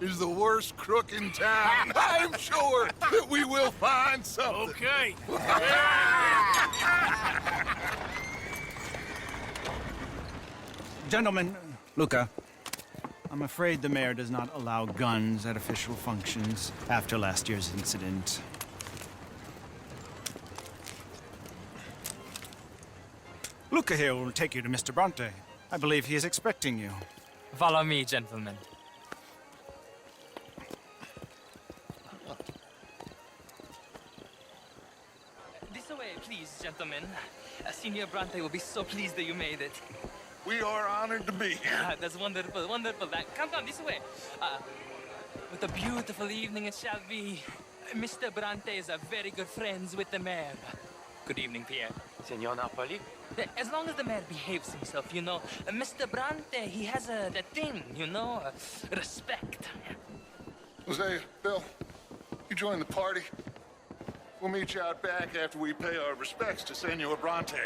is the worst crook in town. I'm sure that we will find something. Okay. Gentlemen, Luca, I'm afraid the mayor does not allow guns at official functions after last year's incident. Luca here will take you to Mr. Bronte. I believe he is expecting you. Follow me, gentlemen. This way, please, gentlemen. Senior Bronte will be so pleased that you made it. We are honored to be here. That's wonderful, wonderful. Come this way. What a beautiful evening it shall be. Mr. Bronte is very good friends with the mayor. Good evening, Pierre. Signor Napoli? As long as the mayor behaves himself, you know. Mr. Bronte, he has that thing, you know, respect. Jose, Bill, you join the party. We'll meet you out back after we pay our respects to Senor Bronte.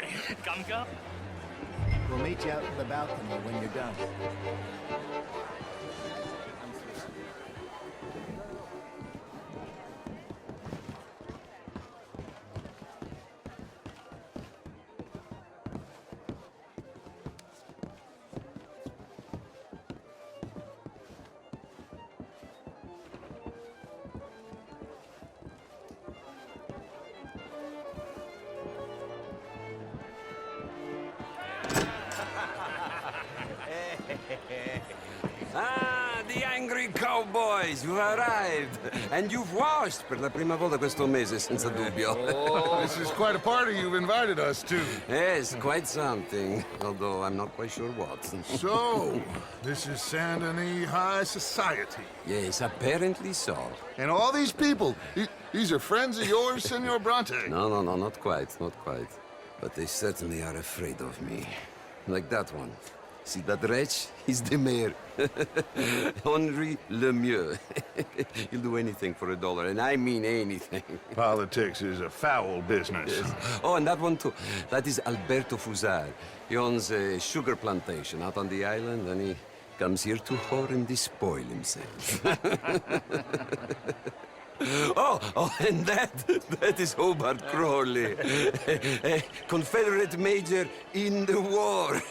Come. We'll meet you out in the balcony when you're done. Ah, the angry cowboys, you've arrived. And you've washed per la prima volta questo mese, senza dubbio. This is quite a party you've invited us to. Yes, quite something. Although I'm not quite sure what. So, this is Saint Denis High Society. Yes, apparently so. And all these people, these are friends of yours, Senor Bronte? No, not quite, not quite. But they certainly are afraid of me. Like that one. See that wretch? He's the mayor. Henri Lemieux. He'll do anything for $1, and I mean anything. Politics is a foul business. Yes. Oh, and that one too. That is Alberto Fusar. He owns a sugar plantation out on the island, and he comes here to whore and despoil himself. Oh, and that is Hobart Crawley, a Confederate major in the war.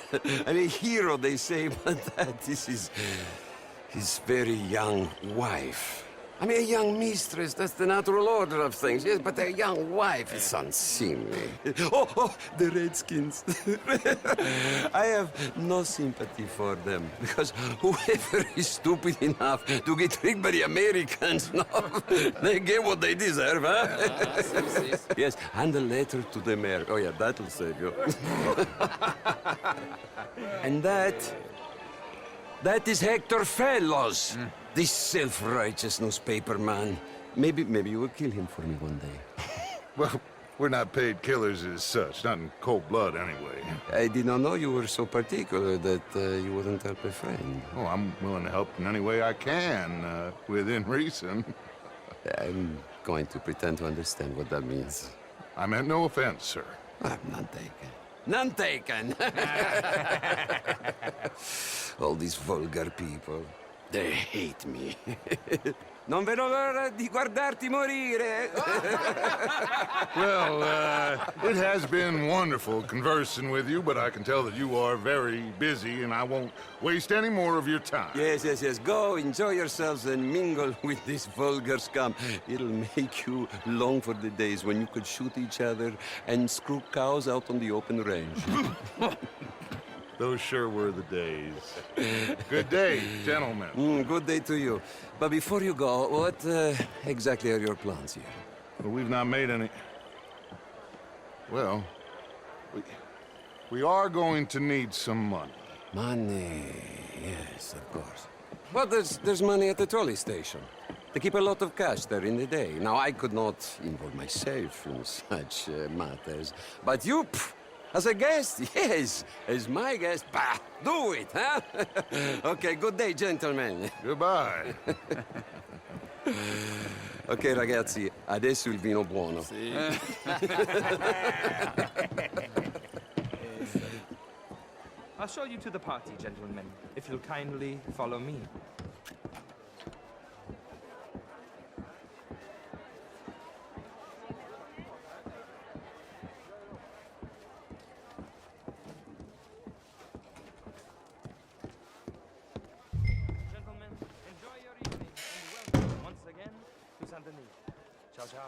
And a hero, they say, but that is his very young wife. I mean, a young mistress, that's the natural order of things, yes, but a young wife is unseemly. Oh, the Redskins. I have no sympathy for them, because whoever is stupid enough to get tricked by the Americans, no, they get what they deserve, huh? Yes, and a letter to the mayor. Oh, yeah, that'll save you. And that is Hector Fellows. This self-righteous newspaper man. Maybe you will kill him for me one day. Well, we're not paid killers as such, not in cold blood anyway. I did not know you were so particular that you wouldn't help a friend. Oh, I'm willing to help in any way I can, within reason. I'm going to pretend to understand what that means. I meant no offense, sir. I'm none taken. None taken! All these vulgar people. They hate me. Non vedo l'ora di guardarti morire. Well, it has been wonderful conversing with you, but I can tell that you are very busy, and I won't waste any more of your time. Yes. Go, enjoy yourselves, and mingle with this vulgar scum. It'll make you long for the days when you could shoot each other and screw cows out on the open range. Those sure were the days. Good day, gentlemen. Good day to you. But before you go, what exactly are your plans here? Well, we've not made any... Well, we are going to need some money. Money, yes, of course. But there's money at the trolley station. They keep a lot of cash there in the day. Now, I could not involve myself in such matters. But you... As a guest? Yes. As my guest? Bah! Do it, huh? Okay, good day, gentlemen. Goodbye. Ok, ragazzi, adesso il vino buono. Sì. I'll show you to the party, gentlemen, if you'll kindly follow me. 着你，乔乔。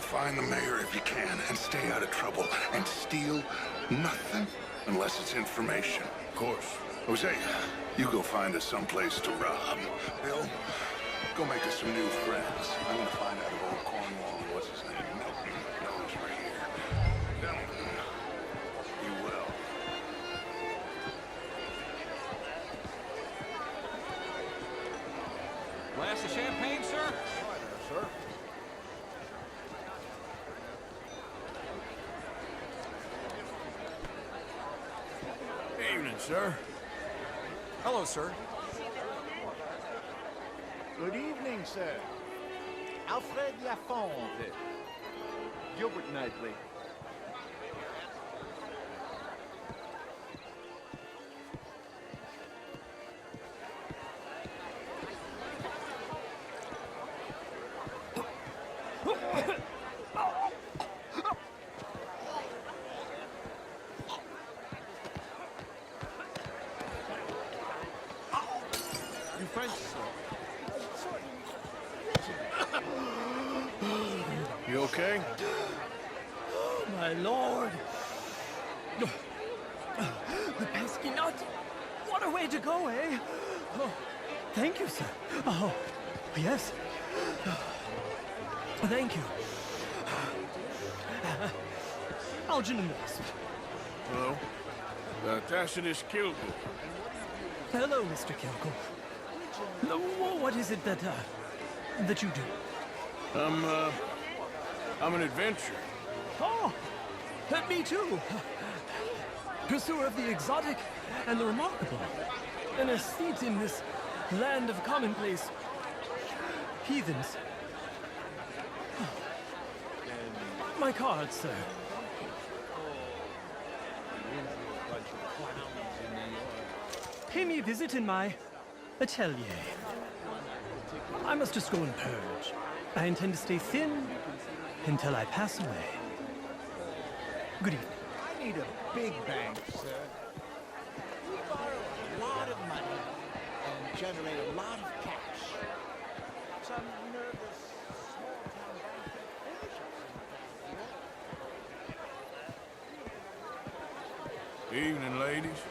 find the mayor if you can, and stay out of trouble, and steal nothing unless it's information. Of course. Hosea, you go find us someplace to rob. Bill, go make us some new friends. I'm gonna find out if old Cornwall and what's his name, Milton, knows we're here. Gentlemen, be well. Glass of champagne, sir? Sir? Evening, sir. Hello, sir. Good evening, sir. Alfred Lafonte. Gilbert Knightley. You French, sir? You okay? My lord! The pesky nut! What a way to go, eh? Oh, thank you, sir. Oh, yes. Thank you. Algernon and Wasp. Hello. Tacitus Kilgore. Hello, Mr. Kilgore. What is it that you do? I'm an adventurer. Oh, me too. Pursuer of the exotic and the remarkable. An aesthete in this land of commonplace heathens. My card, sir. Pay me a visit in my atelier. I must just go and purge. I intend to stay thin until I pass away. Good evening. I need a big bank, sir. We borrow a lot of money and generate a lot of cash. Some nervous small-town bank that finishes Evening, ladies.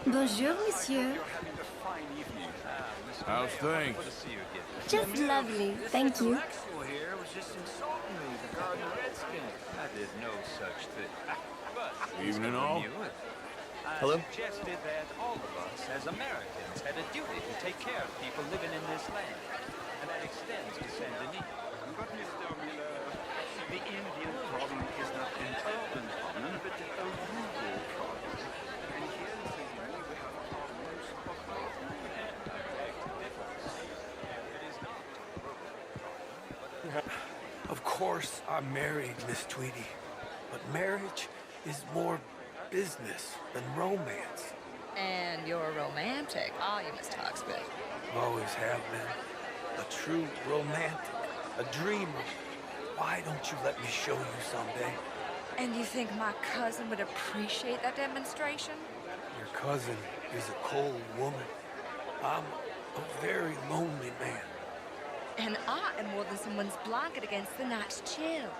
Bonjour, monsieur. How's things? Just lovely, thank you. Here was just insulting me, the Garden Redskin. I did no such thing. But Evening, all. Hello? I suggested that all of us, as Americans, had a duty to take care of people living in this land. And that extends to Saint Denis. But Mr. Miller, the Indian problem is not an urban problem, but a rural problem. And here in Saint Denis, we have problems of both and direct difference. It is not. Of course, I'm married, Miss Tweedy. But marriage is more business than romance. And you're a romantic, are you, Mr. Hawksbill? Always have been. A true romantic. A dreamer. Why don't you let me show you someday? And you think my cousin would appreciate that demonstration? Your cousin is a cold woman. I'm a very lonely man. And I am more than someone's blanket against the night's chill.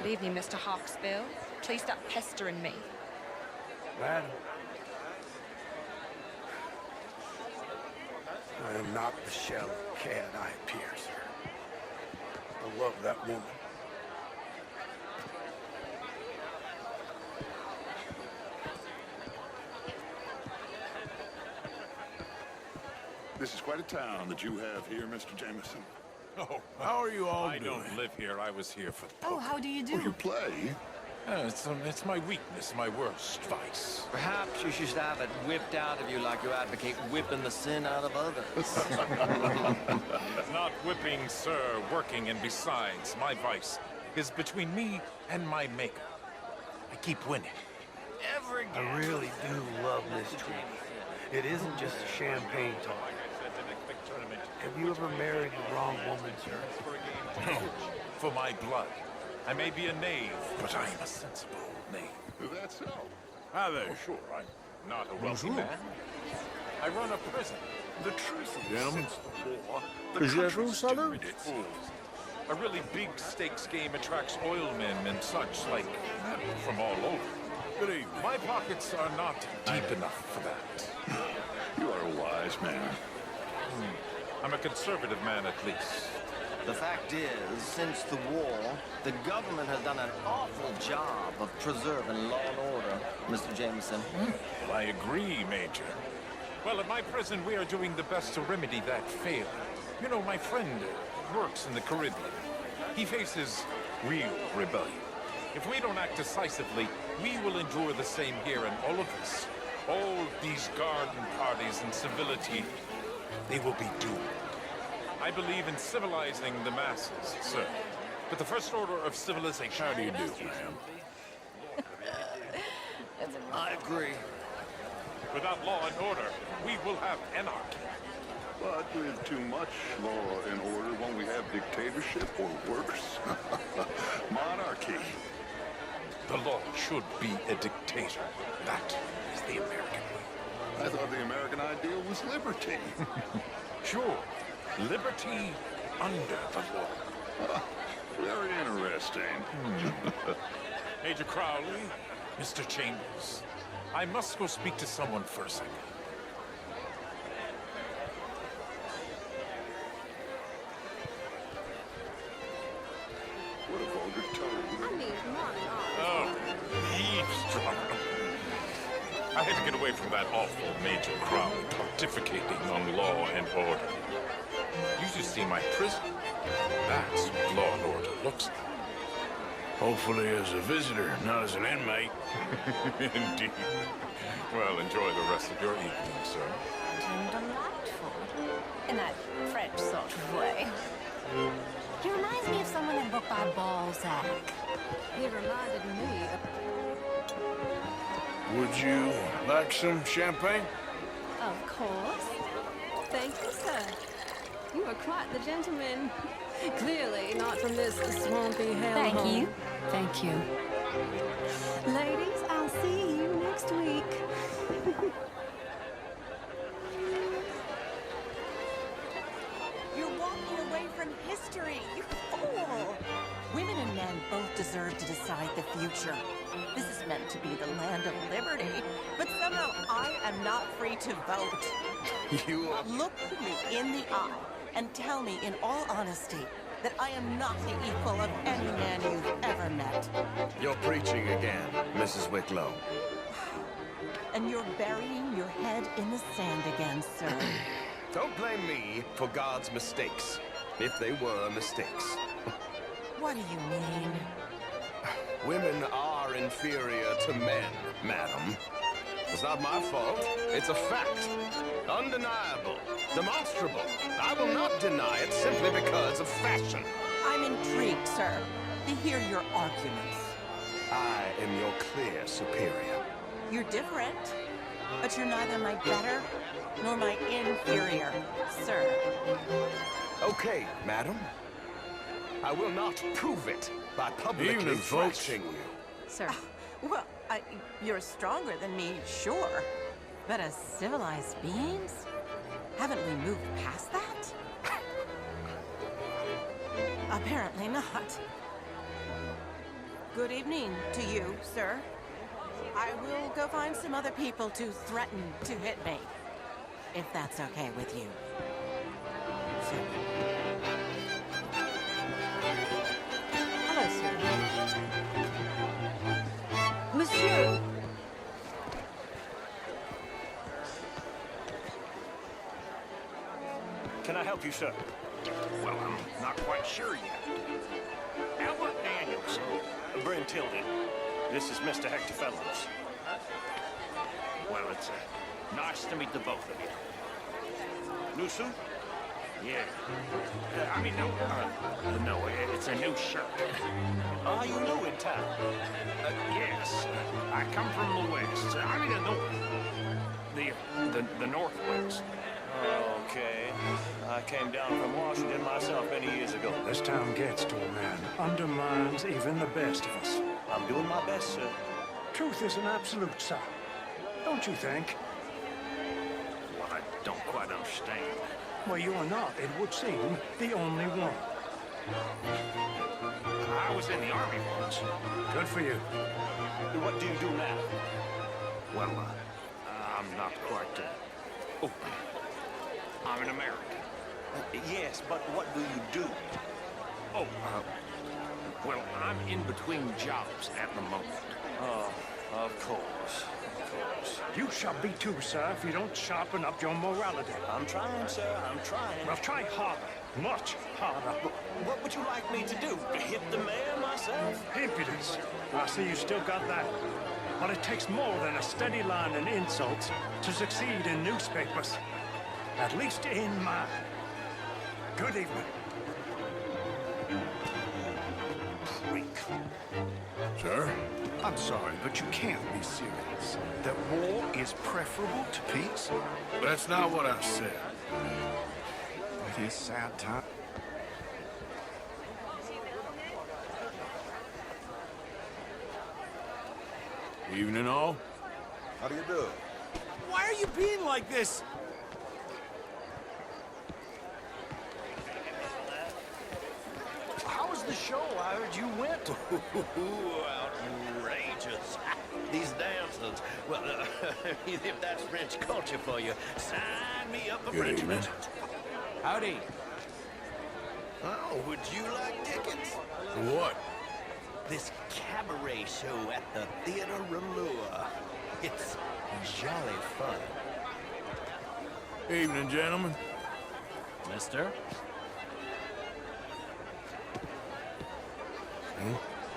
Good evening, Mr. Hawksbill. Please stop pestering me. Madam, I am not the shell of cat I appear, sir. I love that woman. This is quite a town that you have here, Mr. Jameson. Oh, how are you all I doing? don't live here. I was here for the Oh, how do you do? You play? It's my weakness, my worst vice. Perhaps you should have it whipped out of you like you advocate whipping the sin out of others. Not whipping, sir, working, and besides, my vice is between me and my maker. I keep winning. I really do love Miss Tweedy. It isn't just a champagne talk. Have you ever married the wrong woman, sir? No, for my blood. I may be a knave, but I am a sensible knave. That's so. Hi there. Oh, sure, I'm not a wealthy man. I run a prison. The truth is, Gentlemen. since the war, the Is that country's true, turned its fools. A really big stakes game attracts oil men and such, like, from all over. Good evening. My pockets are not deep enough for that. You are a wise man. I'm a conservative man, at least. The fact is, since the war, the government has done an awful job of preserving law and order, Mr. Jameson. Well, I agree, Major. Well, at my prison, we are doing the best to remedy that failure. You know, my friend works in the Caribbean. He faces real rebellion. If we don't act decisively, we will endure the same here, and all of this, all these garden parties and civility, they will be doomed. I believe in civilizing the masses, sir. But the first order of civilization... How do you do, ma'am? I agree. Without law and order, we will have anarchy. But with too much law and order, won't we have dictatorship or worse? Monarchy. The law should be a dictator. That is the American way. I thought the American ideal was liberty. Sure. Liberty under the law. Very interesting. Major Crowley, Mr. Chambers, I must go speak to someone for a second. What a vulgar toad. I mean, come on and on. Oh, eavesdropper. I had to get away from that awful Major Crowley pontificating on law and order. You should see my prison. That's what law and order looks like. Hopefully as a visitor, not as an inmate. Indeed. Well, enjoy the rest of your evening, sir. And delightful. In that French sort of way. He reminds me of someone in a book by Balzac. He reminded me of... Would you like some champagne? Of course. Thank you, sir. You are quite the gentleman. Clearly not from this swampy hellhole. Thank you. Thank you. Ladies, I'll see you next week. You're walking away from history, you fool! Women and men both deserve to decide the future. This is meant to be the land of liberty, but somehow I am not free to vote. You are... Look me in the eye and tell me in all honesty that I am not the equal of any man you've ever met. You're preaching again, Mrs. Wicklow. And you're burying your head in the sand again, sir. Don't blame me for God's mistakes, if they were mistakes. What do you mean? Women are inferior to men, madam. It's not my fault. It's a fact. Undeniable. Demonstrable. I will not deny it simply because of fashion. I'm intrigued, sir, to hear your arguments. I am your clear superior. You're different, but you're neither my better nor my inferior, sir. Okay, madam. I will not prove it by publicly Evening, folks. thrashing you. Sir. Well, you're stronger than me, sure. But as civilized beings? Haven't we moved past that? Apparently not. Good evening to you, sir. I will go find some other people to threaten to hit me, if that's okay with you. Sir. Hello, sir. Monsieur! Can I help you, sir? Well, I'm not quite sure yet. Albert Daniels. Bryn Tilden. This is Mr. Hector Fellows. Well, it's nice to meet the both of you. New suit? Yeah. No, it's a new shirt. Are you new in town? Yes. I come from the west. I mean the north. The northwest. Okay. I came down from Washington myself many years ago. This town gets to a man, undermines even the best of us. I'm doing my best, sir. Truth is an absolute, sir. Don't you think? Well, I don't quite understand. Well, you are not, it would seem, the only one. I was in the army once. Good for you. What do you do now? Well, I'm not quite, oh, I'm an American. Yes, but what do you do? Oh, well, I'm in between jobs at the moment. Oh, of course. Of course. You shall be too, sir, if you don't sharpen up your morality. I'm trying, sir. I'm trying. Well, try harder. Much harder. What would you like me to do? Hit the mayor myself? Impudence. I see you still got that. But it takes more than a steady line and insults to succeed in newspapers. At least in mine. Good evening. Freak. Sir? I'm sorry, but you can't be serious. That war is preferable to peace? That's not what I said. It is sad time. Evening all. How do you do? Why are you being like this? How was the show? I heard you went. Outrageous. These dancers. Well, if that's French culture for you, sign me up for Good French evening. lessons. Howdy. Oh, would you like tickets? What? This cabaret show at the Theater Rouleur. It's jolly fun. Evening, gentlemen. Mister?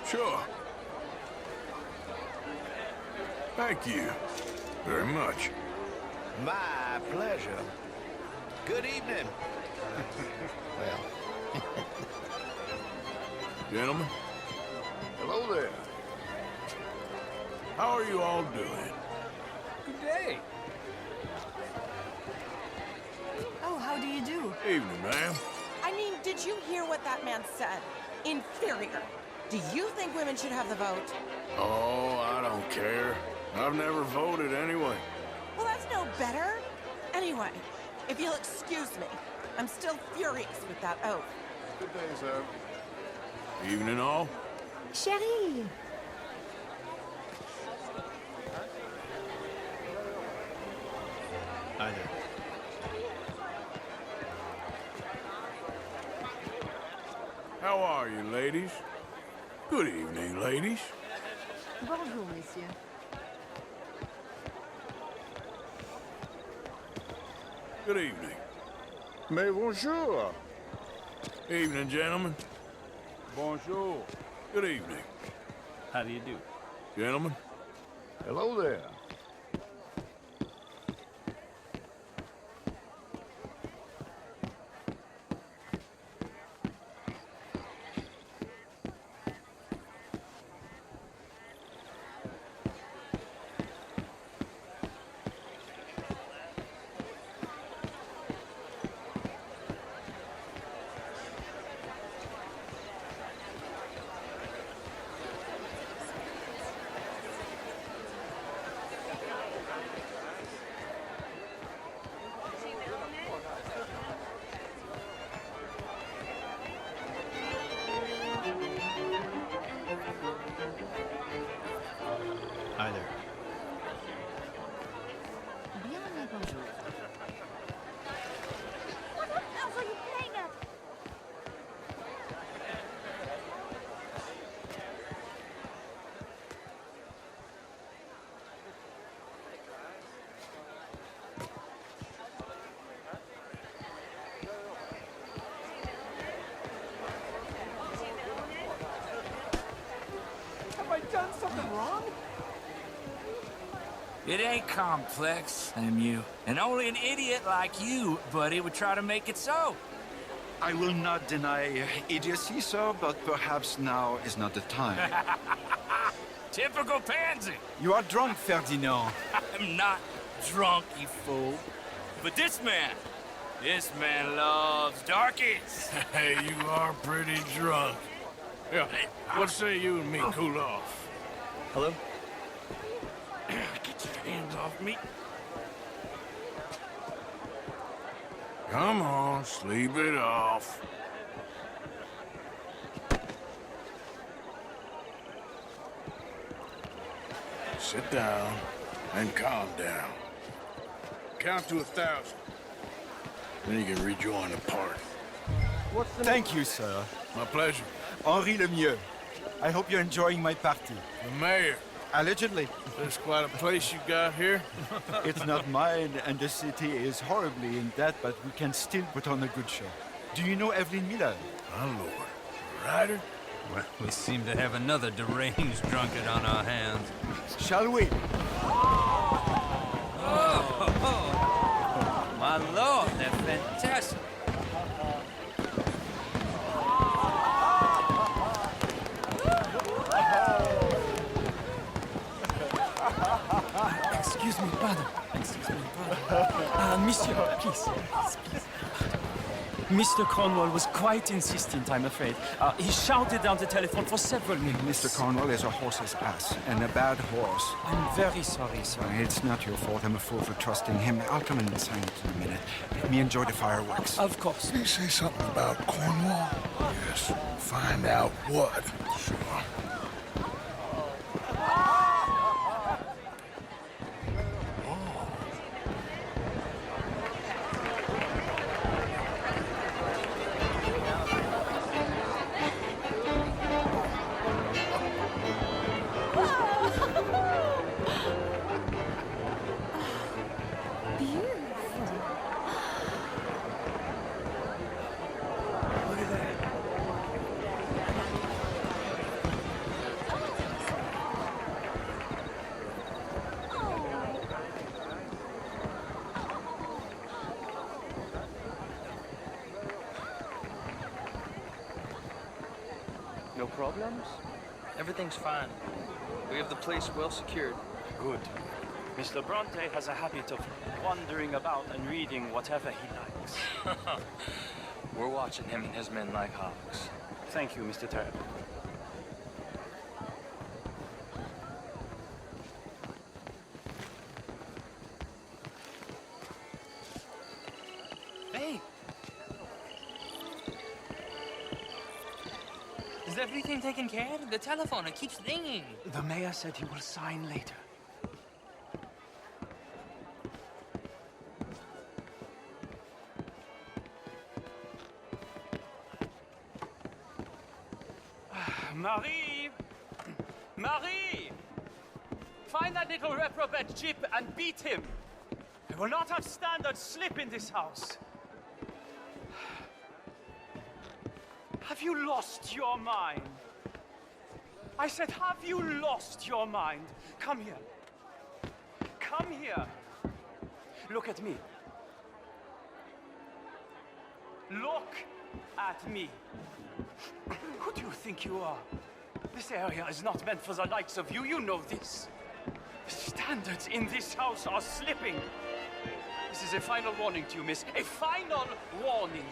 Sure. Thank you very much. My pleasure. Good evening. Well. Gentlemen. Hello there. How are you all doing? Good day. Oh, how do you do? Evening, ma'am. I mean, did you hear what that man said? Inferior. Do you think women should have the vote? Oh, I don't care. I've never voted anyway. Well, that's no better. Anyway, if you'll excuse me, I'm still furious with that oath. Good day, sir. Evening all. Chérie! Hi there. How are you, ladies? Good evening, ladies. Bonjour, monsieur. Good evening. Mais bonjour. Evening, gentlemen. Bonjour. Good evening. How do you do? Gentlemen. Hello there. Hi there. Bien le bonjour. What else are you playing at? Have I done something wrong? It ain't complex, MU. And only an idiot like you, buddy, would try to make it so. I will not deny idiocy, sir, but perhaps now is not the time. Typical pansy. You are drunk, Ferdinand. I'm not drunk, you fool. But this man loves darkies. Hey, you are pretty drunk. Yeah, what say you and me cool off? Hello? Get your hands off me. Come on, sleep it off. Sit down and calm down. Count to 1,000. Then you can rejoin the party. Thank you, sir. My pleasure. Henri Lemieux. I hope you're enjoying my party. The mayor. Allegedly. There's quite a place you got here. It's not mine, and the city is horribly in debt, but we can still put on a good show. Do you know Evelyn Miller? My lord. Ryder? Well, we seem to have another deranged drunkard on our hands. Shall we? Oh, my lord, they're fantastic. Excuse me, pardon. Excuse me, pardon. Monsieur, please. Mr. Cornwall was quite insistent, I'm afraid. He shouted down the telephone for several minutes. Mr. Cornwall is a horse's ass, and a bad horse. I'm very sorry, sir. It's not your fault. I'm a fool for trusting him. I'll come in and sign it in a minute. Let me enjoy the fireworks. Of course. Did he say something about Cornwall? Yes. Find out what. Sure. No problems? Everything's fine. We have the place well secured. Good. Mr. Bronte has a habit of wandering about and reading whatever he likes. We're watching him and his men like hawks. Thank you, Mr. Turner. Hey! Is everything taken care of? The telephone, it keeps ringing. The mayor said he will sign later. Marie! Marie! Find that little reprobate Chip and beat him. I will not have standard slip in this house. Have you lost your mind? I said, have you lost your mind? Come here. Come here. Look at me. Look at me. Who do you think you are? This area is not meant for the likes of you. You know this. The standards in this house are slipping. This is a final warning to you, miss. A final warning.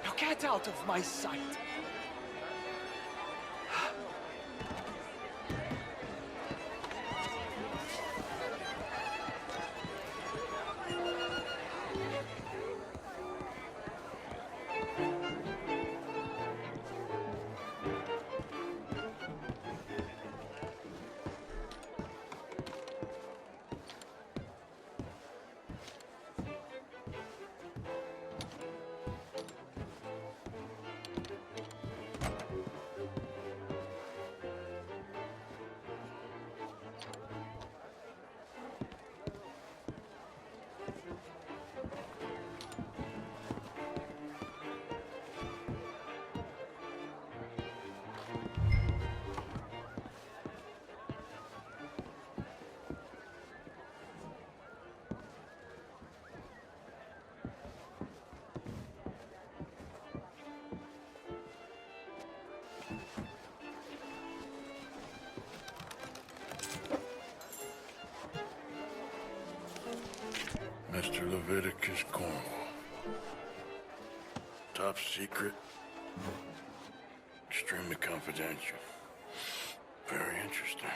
Now get out of my sight. Mr. Leviticus Cornwall. Top secret. Extremely confidential. Very interesting.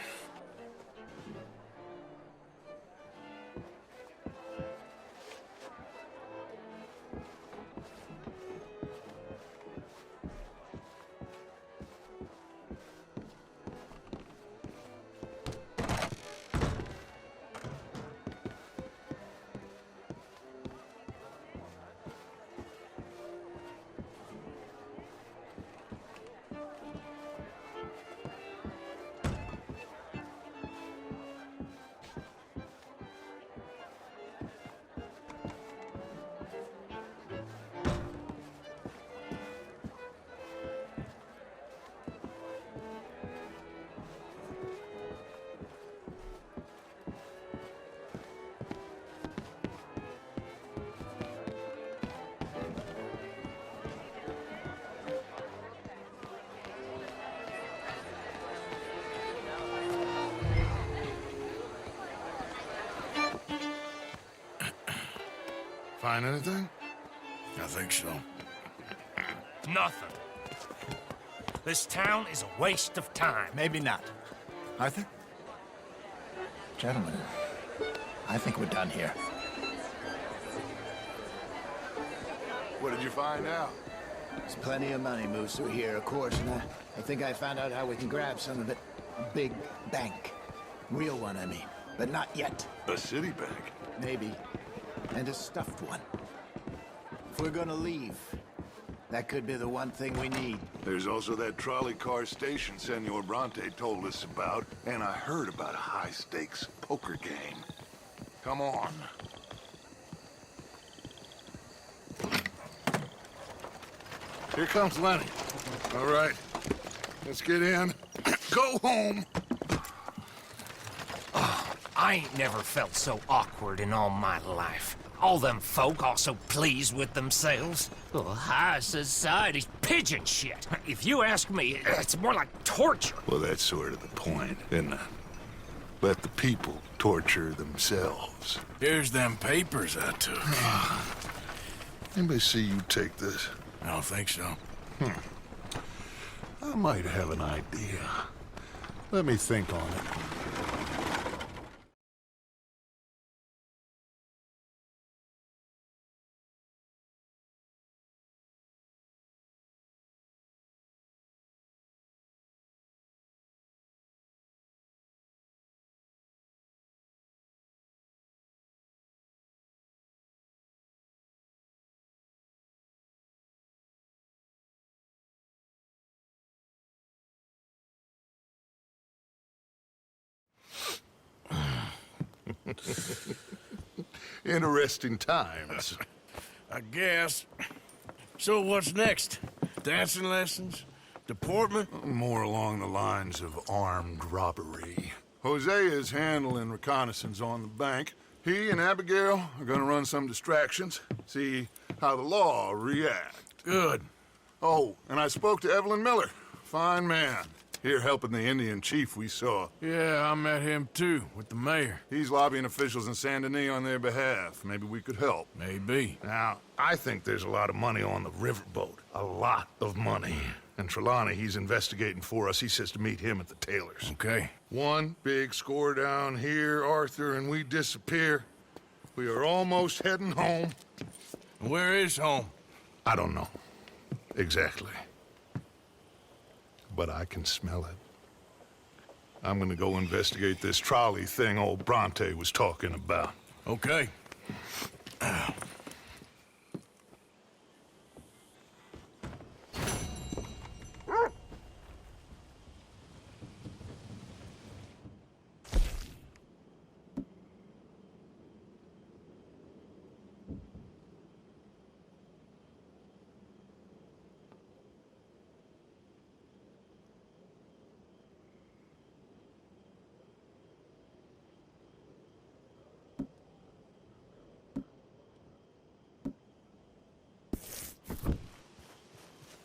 Find anything? I think so. Nothing. This town is a waste of time. Maybe not. Arthur? Gentlemen, I think we're done here. What did you find out? There's plenty of money moves through here, of course, and I think I found out how we can grab some of it. A big bank. Real one, I mean. But not yet. A city bank? Maybe. And a stuffed one. If we're gonna leave, that could be the one thing we need. There's also that trolley car station Senor Bronte told us about, and I heard about a high-stakes poker game. Come on. Here comes Lenny. All right, let's get in. Go home. I ain't never felt so awkward in all my life. All them folk all so pleased with themselves. Oh, high society's pigeon shit. If you ask me, it's more like torture. Well, that's sort of the point, isn't it? Let the people torture themselves. Here's them papers I took. Anybody see you take this? I don't think so. I might have an idea. Let me think on it. Interesting times. I guess. So what's next? Dancing lessons? Deportment? More along the lines of armed robbery. Jose is handling reconnaissance on the bank. He and Abigail are gonna run some distractions, see how the law reacts. Good. Oh, and I spoke to Evelyn Miller. Fine man. Here helping the Indian chief we saw. Yeah, I met him too, with the mayor. He's lobbying officials in Saint Denis on their behalf. Maybe we could help. Maybe. Now, I think there's a lot of money on the riverboat. A lot of money. And Trelawney, he's investigating for us. He says to meet him at the Taylor's. Okay. One big score down here, Arthur, and we disappear. We are almost heading home. Where is home? I don't know. Exactly. But I can smell it. I'm gonna go investigate this trolley thing old Bronte was talking about. Okay.